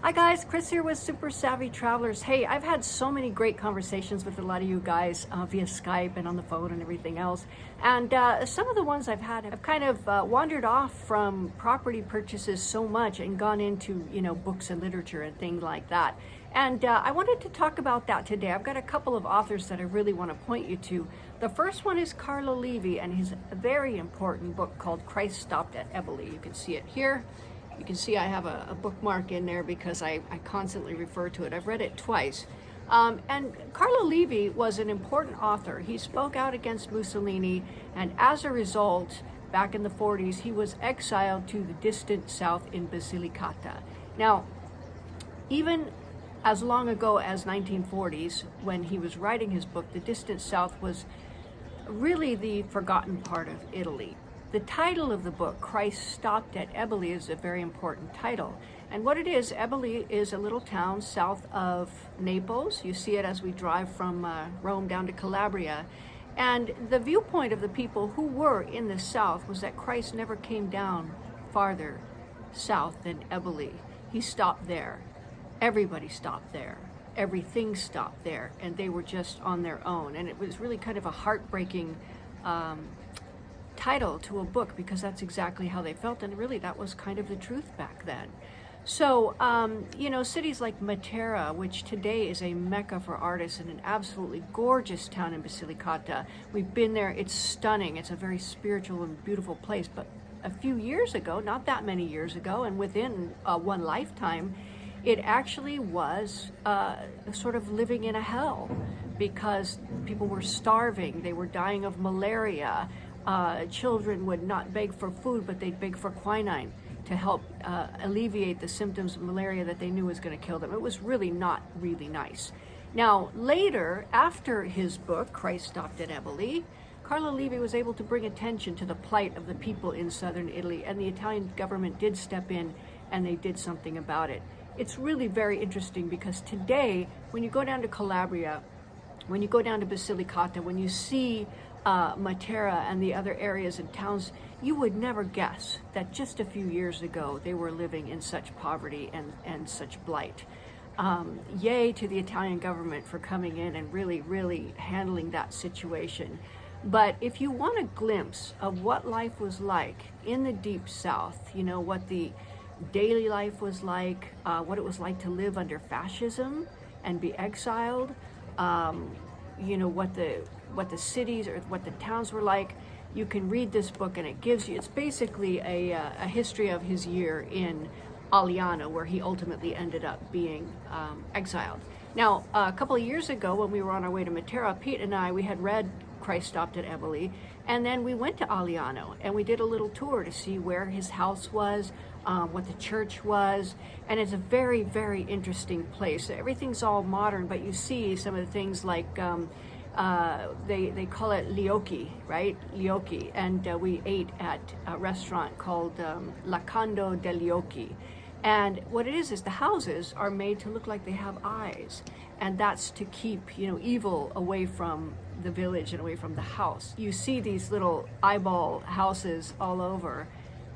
Hi guys, Chris here with Super Savvy Travelers. Hey, I've had so many great conversations with a lot of you guys via Skype and on the phone and everything else. And some of the ones I've had have kind of wandered off from property purchases so much and gone into, books and literature and things like that. And I wanted to talk about that today. I've got a couple of authors that I really want to point you to. The first one is Carlo Levy and his very important book called Christ Stopped at Eboli. You can see it here. You can see I have a bookmark in there because I constantly refer to it. I've read it twice. And Carlo Levy was an important author. He spoke out against Mussolini, and as a result, back in the 40s, he was exiled to the distant south in Basilicata. Now, even as long ago as 1940s, when he was writing his book, the distant south was really the forgotten part of Italy. The title of the book, Christ Stopped at Eboli, is a very important title. And what it is, Eboli is a little town south of Naples. You see it as we drive from Rome down to Calabria. And the viewpoint of the people who were in the south was that Christ never came down farther south than Eboli. He stopped there. Everybody stopped there. Everything stopped there. And they were just on their own. And it was really kind of a heartbreaking title to a book, because that's exactly how they felt, and really that was kind of the truth back then. So cities like Matera, which today is a mecca for artists and an absolutely gorgeous town in Basilicata. We've been there. It's stunning. It's a very spiritual and beautiful place. But a few years ago, not that many years ago, and within one lifetime, it actually was sort of living in a hell, because people were starving. They were dying of malaria. Children would not beg for food, but they'd beg for quinine to help alleviate the symptoms of malaria that they knew was going to kill them. It was really not really nice. Now, later, after his book, Christ Stopped at Eboli, Carlo Levy was able to bring attention to the plight of the people in southern Italy, and the Italian government did step in and they did something about it. It's really very interesting, because today, when you go down to Calabria, when you go down to Basilicata, when you see Matera and the other areas and towns, you would never guess that just a few years ago they were living in such poverty and such blight. Yay to the Italian government for coming in and really handling that situation. But if you want a glimpse of what life was like in the deep south, what the daily life was like, what it was like to live under fascism and be exiled, what the cities or what the towns were like, you can read this book, and it gives you, it's basically a history of his year in Aliano, where he ultimately ended up being exiled. Now, a couple of years ago, when we were on our way to Matera, Pete and I, we had read Christ Stopped at Eboli, and then we went to Aliano, and we did a little tour to see where his house was, what the church was, and it's a very, very interesting place. Everything's all modern, but you see some of the things like they call it liocchi, right? Liocchi, and we ate at a restaurant called La Condo degli Occhi. And what it is the houses are made to look like they have eyes, and that's to keep evil away from the village and away from the house. You see these little eyeball houses all over,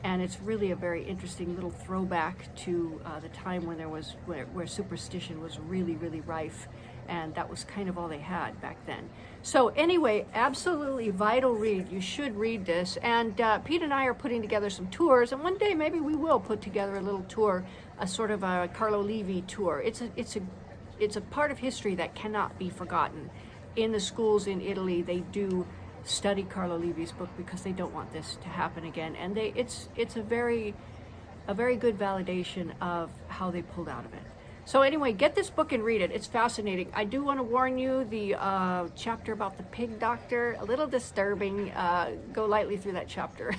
and it's really a very interesting little throwback to the time when there was where superstition was really rife, and that was kind of all they had back then. So anyway, absolutely vital read. You should read this. And Pete and I are putting together some tours, and one day maybe we will put together a little tour, a sort of a Carlo Levy tour. It's a part of history that cannot be forgotten. In the schools in Italy, they do study Carlo Levy's book because they don't want this to happen again, and it's a very good validation of how they pulled out of it. So anyway, get this book and read it. It's fascinating. I do want to warn you, the chapter about the pig doctor, a little disturbing. Go lightly through that chapter.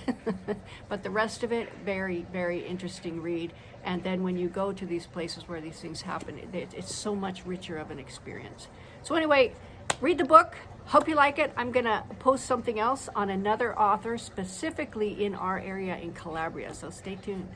But the rest of it, very interesting read. And then when you go to these places where these things happen, it's so much richer of an experience. So anyway, read the book. Hope you like it. I'm going to post something else on another author, specifically in our area in Calabria. So stay tuned.